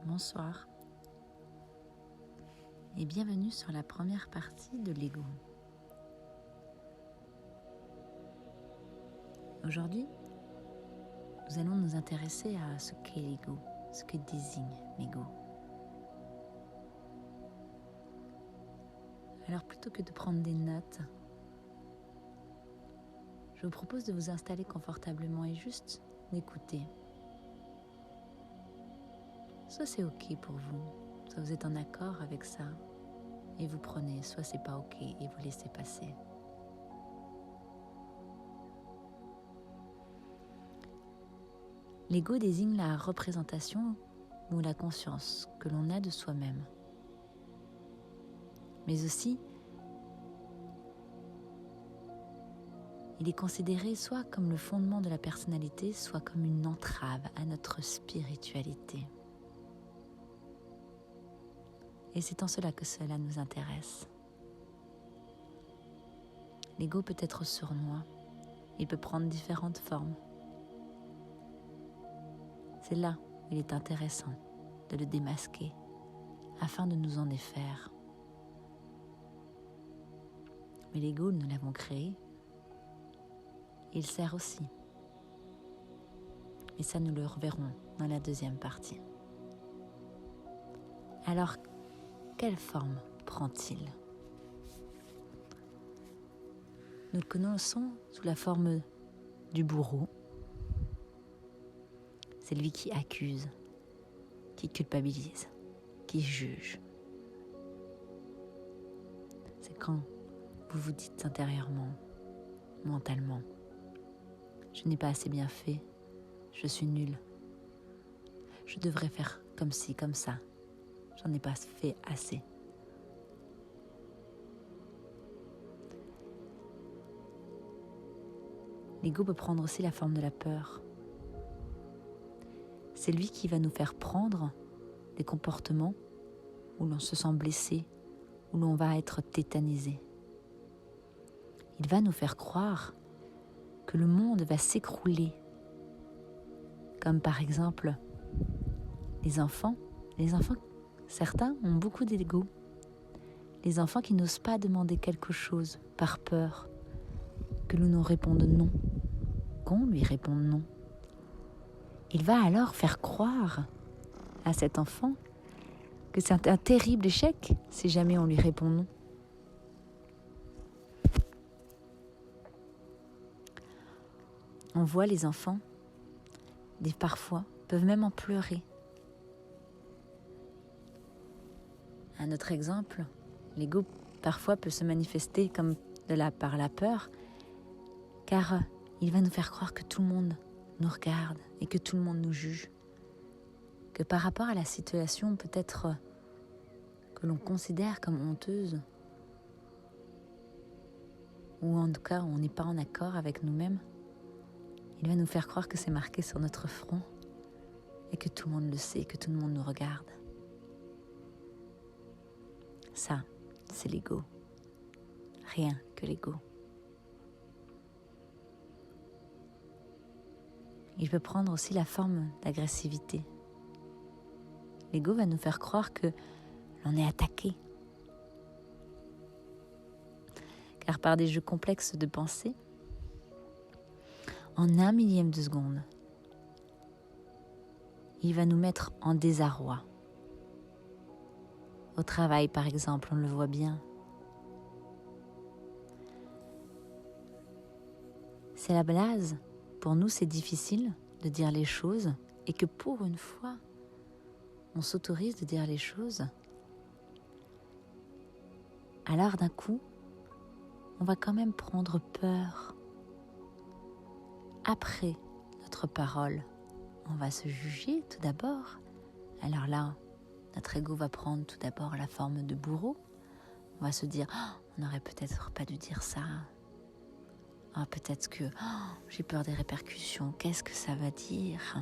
Bonsoir et bienvenue sur la première partie de l'ego. Aujourd'hui, nous allons nous intéresser à ce qu'est l'ego, ce que désigne l'ego. Alors plutôt que de prendre des notes, je vous propose de vous installer confortablement et juste d'écouter. Soit c'est ok pour vous, soit vous êtes en accord avec ça et vous prenez, soit c'est pas ok et vous laissez passer. L'ego désigne la représentation ou la conscience que l'on a de soi-même. Mais aussi, il est considéré soit comme le fondement de la personnalité, soit comme une entrave à notre spiritualité. Et c'est en cela que cela nous intéresse. L'ego peut être sournois, il peut prendre différentes formes. C'est là où il est intéressant de le démasquer afin de nous en défaire. Mais l'ego, nous l'avons créé, il sert aussi. Et ça, nous le reverrons dans la deuxième partie. Alors, quelle forme prend-il ? Nous le connaissons sous la forme du bourreau. C'est lui qui accuse, qui culpabilise, qui juge. C'est quand vous vous dites intérieurement, mentalement, je n'ai pas assez bien fait, je suis nul. Je devrais faire comme ci, comme ça. J'en ai pas fait assez. L'ego peut prendre aussi la forme de la peur. C'est lui qui va nous faire prendre des comportements où l'on se sent blessé, où l'on va être tétanisé. Il va nous faire croire que le monde va s'écrouler. Comme par exemple les enfants. Certains ont beaucoup d'ego. Les enfants qui n'osent pas demander quelque chose par peur que l'on nous réponde non, qu'on lui réponde non. Il va alors faire croire à cet enfant que c'est un terrible échec si jamais on lui répond non. On voit les enfants, parfois, peuvent même en pleurer. Un autre exemple, l'ego parfois peut se manifester comme par la peur, car il va nous faire croire que tout le monde nous regarde et que tout le monde nous juge. Que par rapport à la situation peut-être que l'on considère comme honteuse, ou en tout cas on n'est pas en accord avec nous-mêmes, il va nous faire croire que c'est marqué sur notre front et que tout le monde le sait, que tout le monde nous regarde. Ça, c'est l'ego. Rien que l'ego. Il peut prendre aussi la forme d'agressivité. L'ego va nous faire croire que l'on est attaqué. Car par des jeux complexes de pensée, en 1 millième de seconde, il va nous mettre en désarroi. Au travail, par exemple, on le voit bien. C'est la base. Pour nous, c'est difficile de dire les choses et que pour une fois, on s'autorise de dire les choses. Alors d'un coup, on va quand même prendre peur. Après notre parole, on va se juger tout d'abord. Alors là, notre ego va prendre tout d'abord la forme de bourreau. On va se dire, on n'aurait peut-être pas dû dire ça. Peut-être que j'ai peur des répercussions. Qu'est-ce que ça va dire ?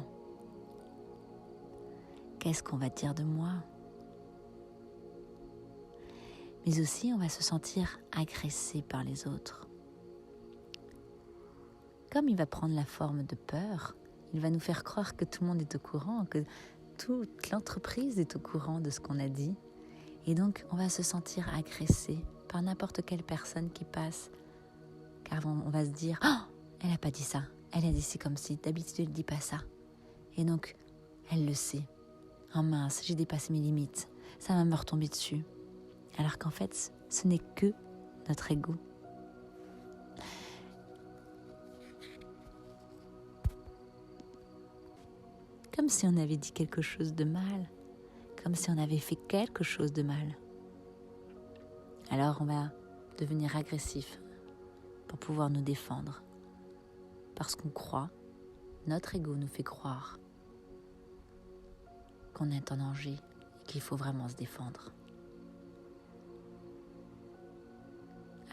Qu'est-ce qu'on va dire de moi ? Mais aussi, on va se sentir agressé par les autres. Comme il va prendre la forme de peur, il va nous faire croire que tout le monde est au courant, que toute l'entreprise est au courant de ce qu'on a dit. Et donc, on va se sentir agressé par n'importe quelle personne qui passe. Car on va se dire « Oh, elle n'a pas dit ça. Elle a dit c'est comme si. D'habitude, elle ne dit pas ça. » Et donc, elle le sait. « Oh mince, j'ai dépassé mes limites. Ça va me retomber dessus. » Alors qu'en fait, ce n'est que notre ego. Comme si on avait dit quelque chose de mal. Comme si on avait fait quelque chose de mal. Alors on va devenir agressif pour pouvoir nous défendre. Parce qu'on croit, notre ego nous fait croire qu'on est en danger et qu'il faut vraiment se défendre.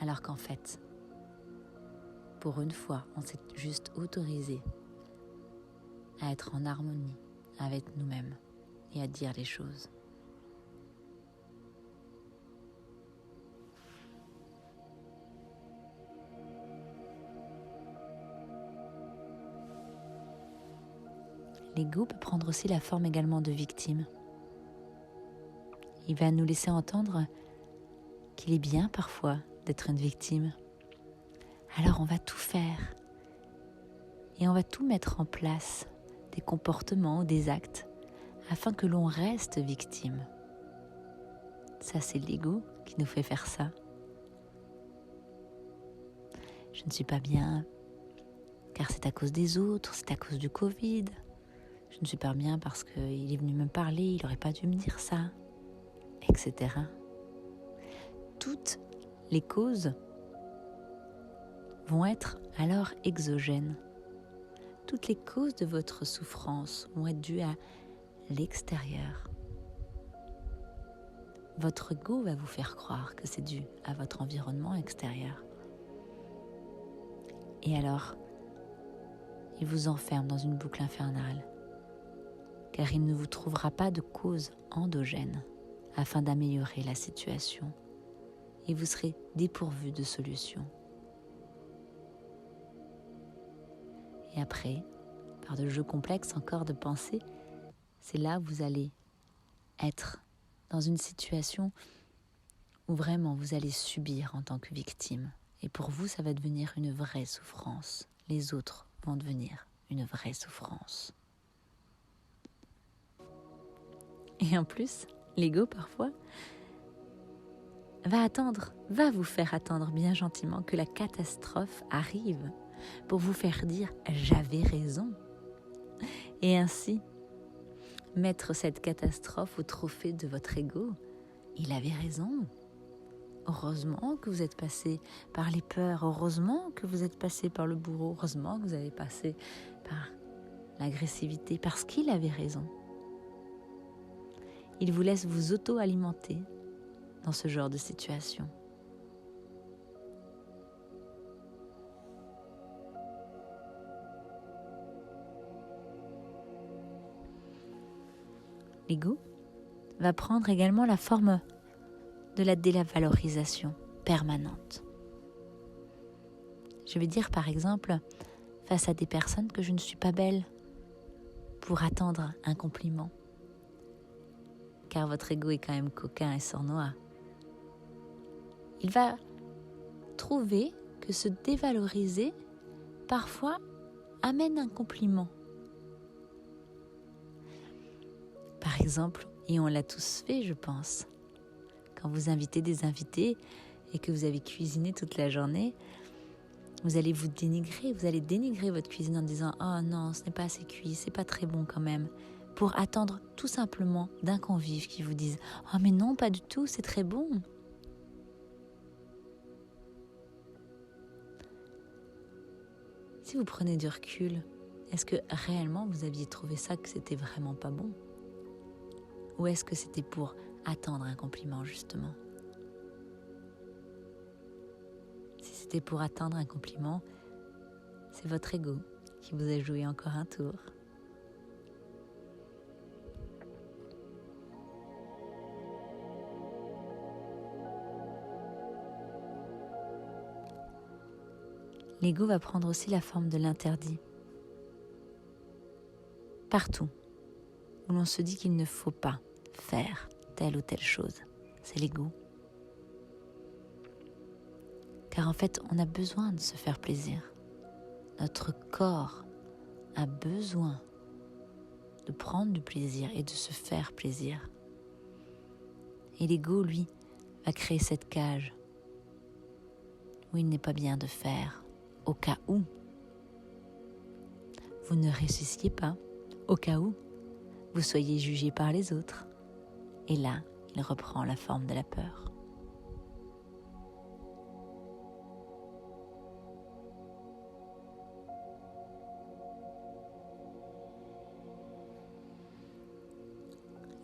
Alors qu'en fait, pour une fois, on s'est juste autorisé à être en harmonie avec nous-mêmes et à dire les choses. L'ego peut prendre aussi la forme également de victime. Il va nous laisser entendre qu'il est bien parfois d'être une victime. Alors on va tout faire et on va tout mettre en place, des comportements ou des actes, afin que l'on reste victime. Ça, c'est l'ego qui nous fait faire ça. Je ne suis pas bien, car c'est à cause des autres, c'est à cause du Covid. Je ne suis pas bien parce qu'il est venu me parler, il n'aurait pas dû me dire ça, etc. Toutes les causes vont être alors exogènes. Toutes les causes de votre souffrance vont être dues à l'extérieur. Votre ego va vous faire croire que c'est dû à votre environnement extérieur. Et alors, il vous enferme dans une boucle infernale, car il ne vous trouvera pas de cause endogène afin d'améliorer la situation, et vous serez dépourvu de solution. Et après, par de jeux complexes encore de pensée, c'est là où vous allez être dans une situation où vraiment vous allez subir en tant que victime. Et pour vous, ça va devenir une vraie souffrance. Les autres vont devenir une vraie souffrance. Et en plus, l'ego parfois va vous faire attendre bien gentiment que la catastrophe arrive pour vous faire dire « j'avais raison ». Et ainsi, mettre cette catastrophe au trophée de votre ego. Il avait raison. Heureusement que vous êtes passé par les peurs, heureusement que vous êtes passé par le bourreau, heureusement que vous avez passé par l'agressivité, parce qu'il avait raison. Il vous laisse vous auto-alimenter dans ce genre de situation. L'ego va prendre également la forme de la dévalorisation permanente. Je vais dire par exemple, face à des personnes que je ne suis pas belle, pour attendre un compliment. Car votre ego est quand même coquin et sournois. Il va trouver que se dévaloriser, parfois, amène un compliment. Par exemple, et on l'a tous fait, je pense, quand vous invitez des invités et que vous avez cuisiné toute la journée, vous allez vous dénigrer, vous allez dénigrer votre cuisine en disant « Oh non, ce n'est pas assez cuit, c'est pas très bon quand même », pour attendre tout simplement d'un convive qui vous dise « Oh mais non, pas du tout, c'est très bon ». Si vous prenez du recul, est-ce que réellement vous aviez trouvé ça que c'était vraiment pas bon ? Ou est-ce que c'était pour attendre un compliment justement ? Si c'était pour attendre un compliment, c'est votre ego qui vous a joué encore un tour. L'ego va prendre aussi la forme de l'interdit. Partout, où l'on se dit qu'il ne faut pas faire telle ou telle chose. C'est l'ego. Car en fait, on a besoin de se faire plaisir. Notre corps a besoin de prendre du plaisir et de se faire plaisir. Et l'ego, lui, va créer cette cage où il n'est pas bien de faire, au cas où vous ne réussissiez pas, au cas où vous soyez jugé par les autres. Et là, il reprend la forme de la peur.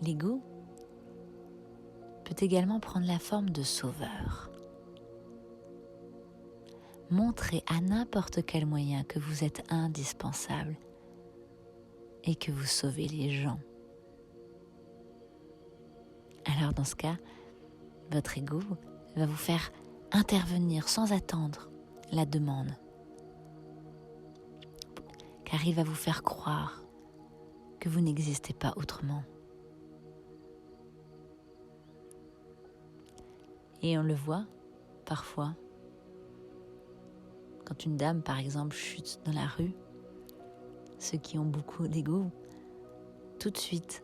L'ego peut également prendre la forme de sauveur. Montrez à n'importe quel moyen que vous êtes indispensable et que vous sauvez les gens. Alors dans ce cas, votre ego va vous faire intervenir sans attendre la demande. Car il va vous faire croire que vous n'existez pas autrement. Et on le voit parfois, quand une dame par exemple chute dans la rue, ceux qui ont beaucoup d'ego, tout de suite,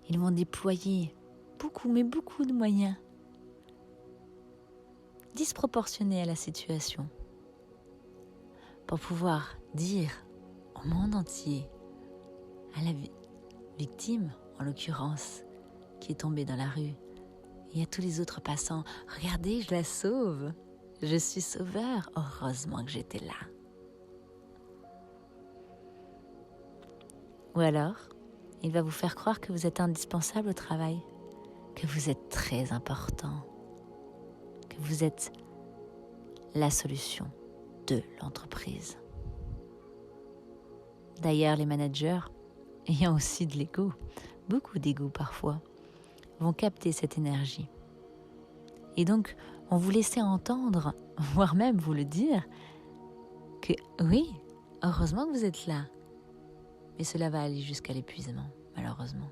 ils vont déployer beaucoup de moyens disproportionnés à la situation pour pouvoir dire au monde entier, à la victime en l'occurrence, qui est tombée dans la rue, et à tous les autres passants, regardez, je la sauve, je suis sauveur, heureusement que j'étais là. Ou alors, il va vous faire croire que vous êtes indispensable au travail, que vous êtes très important, que vous êtes la solution de l'entreprise. D'ailleurs, les managers, ayant aussi de l'ego, beaucoup d'ego parfois, vont capter cette énergie. Et donc, on vous laisse entendre, voire même vous le dire, que oui, heureusement que vous êtes là. Mais cela va aller jusqu'à l'épuisement, malheureusement.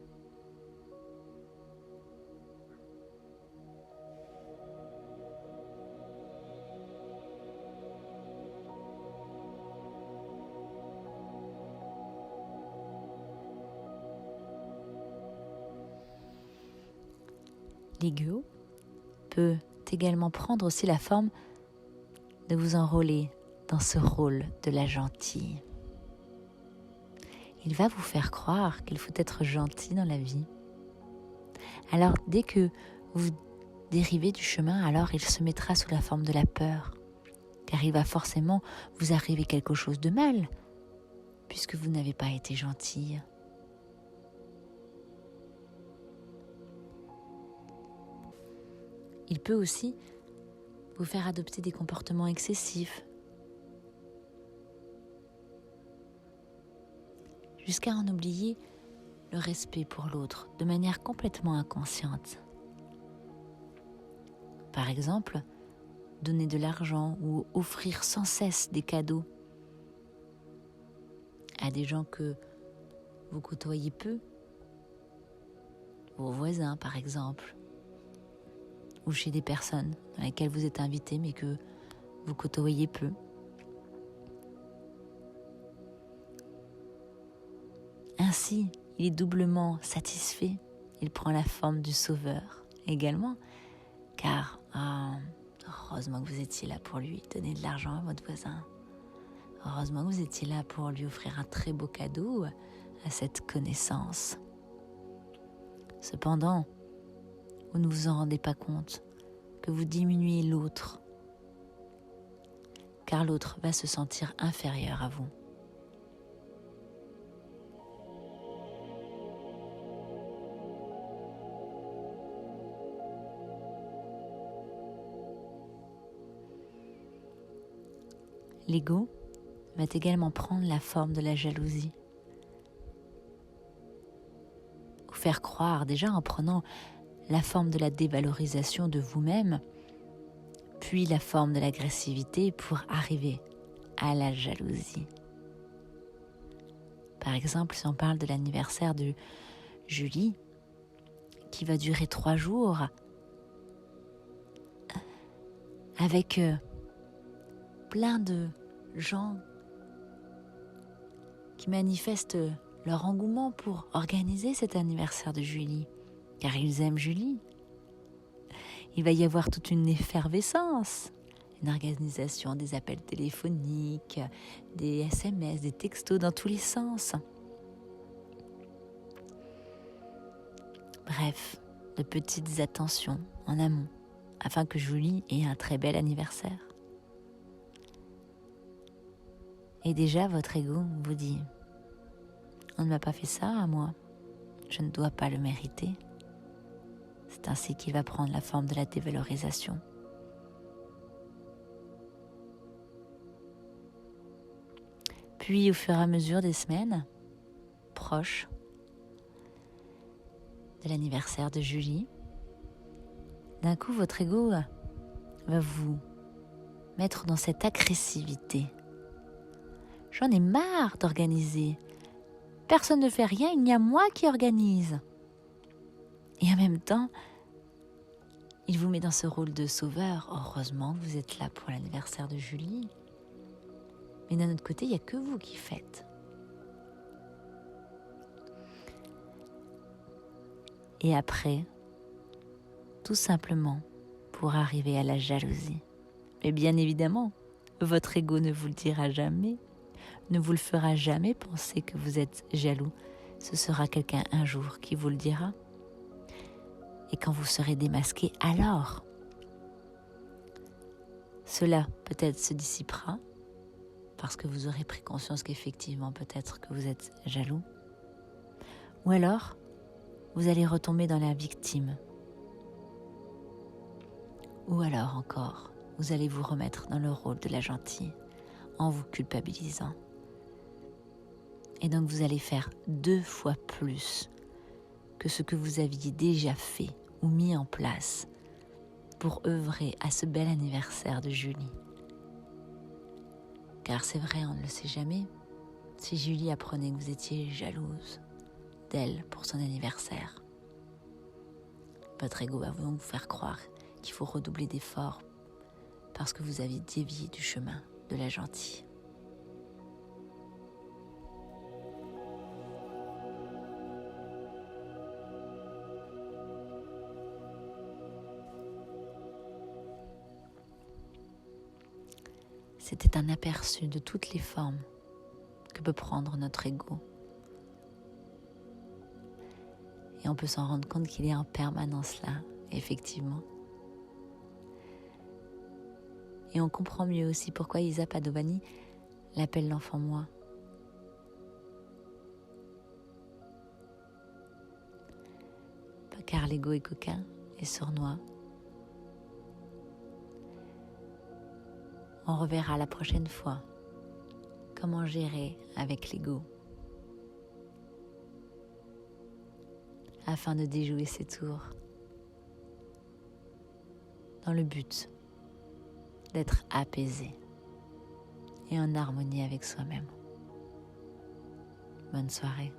L'ego peut également prendre aussi la forme de vous enrôler dans ce rôle de la gentille. Il va vous faire croire qu'il faut être gentil dans la vie. Alors dès que vous dérivez du chemin, alors il se mettra sous la forme de la peur, car il va forcément vous arriver quelque chose de mal, puisque vous n'avez pas été gentille. Il peut aussi vous faire adopter des comportements excessifs, jusqu'à en oublier le respect pour l'autre de manière complètement inconsciente. Par exemple, donner de l'argent ou offrir sans cesse des cadeaux à des gens que vous côtoyez peu, vos voisins par exemple, ou chez des personnes dans lesquelles vous êtes invité mais que vous côtoyez peu. Ainsi, il est doublement satisfait. Il prend la forme du sauveur également, car heureusement que vous étiez là pour lui donner de l'argent à votre voisin. Heureusement que vous étiez là pour lui offrir un très beau cadeau à cette connaissance. Cependant, vous ne vous en rendez pas compte que vous diminuez l'autre, car l'autre va se sentir inférieur à vous. L'ego va également prendre la forme de la jalousie. Vous faire croire, déjà en prenant la forme de la dévalorisation de vous-même, puis la forme de l'agressivité pour arriver à la jalousie. Par exemple, si on parle de l'anniversaire de Julie, qui va durer 3 jours, avec plein de gens qui manifestent leur engouement pour organiser cet anniversaire de Julie, car ils aiment Julie. Il va y avoir toute une effervescence, une organisation des appels téléphoniques, des SMS, des textos dans tous les sens. Bref, de petites attentions en amont, afin que Julie ait un très bel anniversaire. Et déjà, votre ego vous dit « On ne m'a pas fait ça à moi, je ne dois pas le mériter ». C'est ainsi qu'il va prendre la forme de la dévalorisation. Puis, au fur et à mesure des semaines proches de l'anniversaire de Julie, d'un coup, votre ego va vous mettre dans cette agressivité. J'en ai marre d'organiser. Personne ne fait rien, il n'y a moi qui organise. Et en même temps, il vous met dans ce rôle de sauveur. Heureusement que vous êtes là pour l'anniversaire de Julie. Mais d'un autre côté, il n'y a que vous qui faites. Et après, tout simplement pour arriver à la jalousie. Mais bien évidemment, votre ego ne vous le dira jamais, ne vous le fera jamais penser que vous êtes jaloux. Ce sera quelqu'un un jour qui vous le dira. Et quand vous serez démasqué, alors, cela peut-être se dissipera, parce que vous aurez pris conscience qu'effectivement, peut-être que vous êtes jaloux. Ou alors, vous allez retomber dans la victime. Ou alors encore, vous allez vous remettre dans le rôle de la gentille, en vous culpabilisant. Et donc vous allez faire 2 fois plus que ce que vous aviez déjà fait ou mis en place pour œuvrer à ce bel anniversaire de Julie. Car c'est vrai, on ne le sait jamais, si Julie apprenait que vous étiez jalouse d'elle pour son anniversaire, votre ego va donc vous faire croire qu'il faut redoubler d'efforts parce que vous avez dévié du chemin de la gentille. C'était un aperçu de toutes les formes que peut prendre notre ego. Et on peut s'en rendre compte qu'il est en permanence là, effectivement. Et on comprend mieux aussi pourquoi Isa Padovani l'appelle l'enfant moi. Car l'ego est coquin et sournois. On reverra la prochaine fois comment gérer avec l'ego afin de déjouer ses tours dans le but d'être apaisé et en harmonie avec soi-même. Bonne soirée.